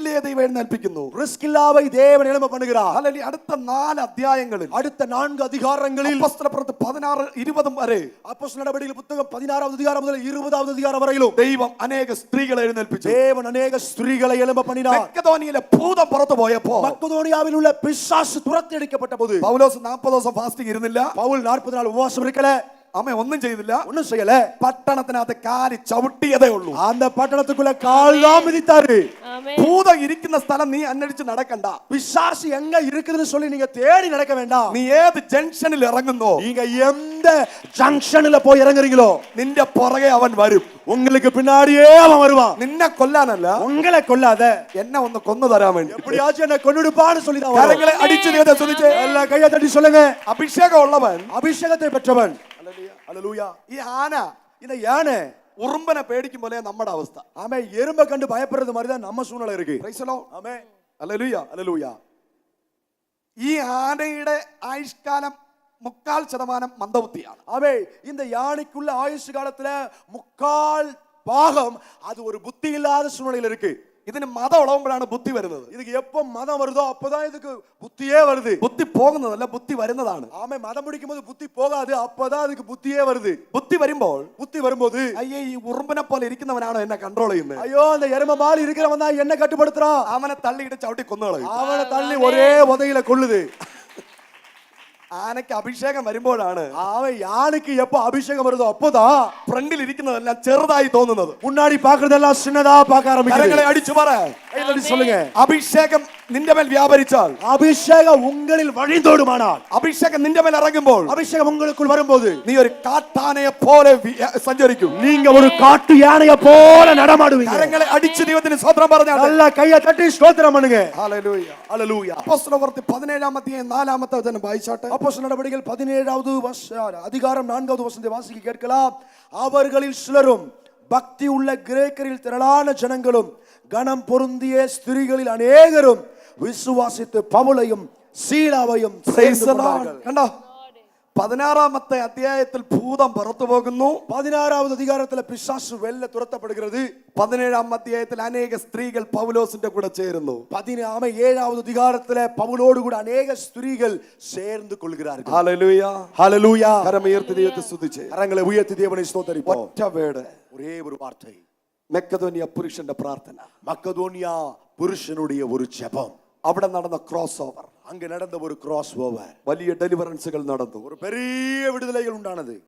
റിസ്കില്ലേ ദൈവം എഴുന്നേൽപ്പിക്കുന്നു. റിസ്ക് ഇല്ലാതെ தேவன் எழும்ப பண்ணுகிறார். ഹല്ലേലൂയ. അടുത്ത 4 അധ്യായങ്ങളിൽ, അടുത്ത 4 അധികാരങ്ങളിൽ, അപ്പോസ്തലപ്രവൃത്തി 16-20 വരെ, അപ്പോസ്തല നടപടികൾ പുസ്തകം 16ാം അധികാരം മുതൽ 20ാം അധികാരം വരെയിലും ദൈവം അനേക സ്ത്രീകളെ എഴുന്നേൽപ്പിച്ചു. தேவன் അനേക സ്ത്രീകളെ எழும்ப பண்ணினார். മക്കെദോനിയയിലെ ഭൂതം പുറത്തു പോയപ്പോൾ, மக்கதோனியாவில் உள்ள பிசாசு துரத்தியடிக்கப்பட்ட போது പൗലോസ് 40 ദിവസം ഫാസ്റ്റിംഗ് ഇരുന്നില്ല. பவுல் 40 நாள் உபவாசம் இருக்கல. അമ്മ ഒന്നും ചെയ്തില്ല, ஒண்ணும் செய்யல. പട്ടണത്തിനകത്ത് കാല് ചവിട്ടിയതേ ഉള്ളൂ. அந்த பட்டணத்துக்குள்ள கால் தான் மிதித்தாரு. ഭൂതം ഇരിക്കുന്ന സ്ഥലം നീ അന്വേഷിച്ച് നടക്കണ്ട. பிசாசு எங்க இருக்குதுன்னு சொல்லி நீங்க தேடி நடக்க வேண்டாம். നീ ഏത് ജംഗ്ഷനിൽ ഇറങ്ങുന്നോ, நீங்க எந்த ஜங்ஷன்ல போய் இறங்குறீங்களோ, നിന്റെ പുറകെ അവൻ വരും. உங்களுக்கு பின்னாடியே அவன் வருவான். നിന്നെ കൊല്ലാനല്ല, உங்களை கொல்லாத, എന്നെ ഒന്ന് കൊന്നു തരാൻ വേണ്ടി. எப்படியாச்சும் என்ன கொன்னுடுப்பான்னு சொல்லி தான் வரும். കരങ്ങളെ അടിച്ചു ദൈവത്തെ സ്തുതിച്ച് எல்லா கையை தட்டி சொல்லுங்க. അഭിഷേകം ഉള്ളവൻ, அபிஷேகத்தை பெற்றவன். ஹல்லேலூயா. ഈ ആന இந்த யானை ഉറുമ്പനെ പേടിക്കും പോലെ നമ്മുടെ അവസ്ഥ. ஆமே, எறும்பை கண்டு பயப்படுறது மாதிரி தான் நம்ம சூழ்நிலை இருக்கு. Praise the Lord. ஆமே, ഹല്ലേലൂയ. ஹல்லேலூயா. ഈ ആനയുടെ ആയുഷ്കാലം 3/4% മന്ദബുദ്ധിയാണ്. ஆமே, இந்த யானைக்குள்ள ஆயுசு காலத்துல 3/4 அது ஒரு புத்தி இல்லாத சூழ்நிலையில இருக்கு. ഇതിന് മതം ഉളവുമ്പോഴാണ് ബുദ്ധി വരുന്നത്. இதுக்கு எப்ப மதம் வருதோ அப்பதான் இதுக்கு புத்தியே வருது. ബുദ്ധി പോകുന്നതല്ല, ബുദ്ധി വരുന്നതാണ്. ஆமே, மதம் பிடிக்கும் போது புத்தி போகாது, அப்பதான் அதுக்கு புத்தியே வருது. ബുദ്ധി വരുമ്പോൾ, புத்தி வரும்போது, അയ്യേ ഈ ഉറുമ്പിനെ പോലെ ഇരിക്കുന്നവനാണോ എന്നെ കൺട്രോൾ ചെയ്യുന്നത്, ஐயோ அந்த எருமை மாதிரி இருக்கிறவன் தான் என்ன கட்டுப்படுத்துறான், അവനെ തള്ളിയിട്ട് ചവിട്ടി കൊന്നുകളയും. அவனை தள்ளி ஒரே உதையில கொள்ளுது. ആനയ്ക്ക് അഭിഷേകം വരുമ്പോഴാണ് அவன் யானைக்கு எப்ப அபிஷேகம் வருதோ அப்போதான் ഫ്രണ്ടിൽ ഇരിക്കുന്നതെല്ലാം ചെറുതായി തോന്നുന്നത്. முன்னாடி பாக்குறதெல்லாம் சின்னதா பார்க்க ஆரம்பிக்குது. കരങ്ങളെ അടിച്ചു പറ, சொல்லுங்க. അഭിഷേകം നിന്റെ മേൽ വ്യാപരിച്ചാൽ, அபிஷேகம் உங்களில் வழிந்தோடுமானால், അഭിഷേകം നിന്റെ മേൽ ഇറങ്ങുമ്പോൾ, அபிஷேகம் உங்களுக்குள் வரும்போது നീ ഒരു കാട്ടാനയെ പോലെ സഞ്ചരിക്കും. நீங்க ஒரு காட்டு யானையை போல நடமாடுவீங்க. കരങ്ങളെ അടിച്ച് ദൈവത്തിന് സ്തോത്രം പറഞ്ഞാൽ நல்லா கையை தட்டி ஸ்தோத்திரம் பண்ணுங்க. ഹല്ലേലൂയ. ஹல்லேலூயா. അപ്പോസ്തലപ്രവൃത്തി 17-ാം അധ്യായം 4-ാമത്തെ വചനം വായിച്ചാട്ടെ. அப்போஸ்தல நடபடிகள் 17வது அதிகாரம் 4வது வசனத்தை வாசிக்க கேட்கலாம். அவர்களில் சிலரும் பக்தி உள்ள கிரேக்கரில் திரளான ஜனங்களும் கணம் பொருந்திய ஸ்திரீகளில் அநேகரும் விசுவாசித்து பவுலையும் சீலாவையும் சேர்ந்து கொண்டார்கள். കണ്ടോ, 16-ാമത്തെ അധ്യായത്തിൽ ഭൂതം പുറത്തു പോകുന്നു. 16வது அதிகாரத்துல பிசாசு வெளில துரத்தப்படுகிறது. 17-ാം അധ്യായത്തിൽ അനേക സ്ത്രീകൾ പൗലോസിന്റെ കൂടെ ചേരുന്നു. 17வது அதிகாரத்துல பவுலோடு கூட அநேக ஸ்திரீகள் சேர்ந்து கொள்கிறார்கள். ഹല്ലേലൂയ. ஹல்லேலூயா. കരമുയർത്തി ദൈവത്തെ സ്തുതിച്ച് கரங்களை உயர்த்தி தேவனை ஸ்தோத்திரிப்போம். ഒറ്റ വേർഡ്, ஒரே ஒரு வார்த்தை. മക്കെദോനിയ പുരുഷന്റെ പ്രാർത്ഥന. மக்கதோனியா புருஷனுடைய ஒரு ஜெபம். അവിടെ നടന്ന ക്രോസ് ഓവർ, அங்க நடந்த ஒரு கிராஸ் ஓவர், വലിയ ഡെലിവറൻസുകൾ നടന്നു. ஒரு பெரிய விடுதலைகள் உண்டானது.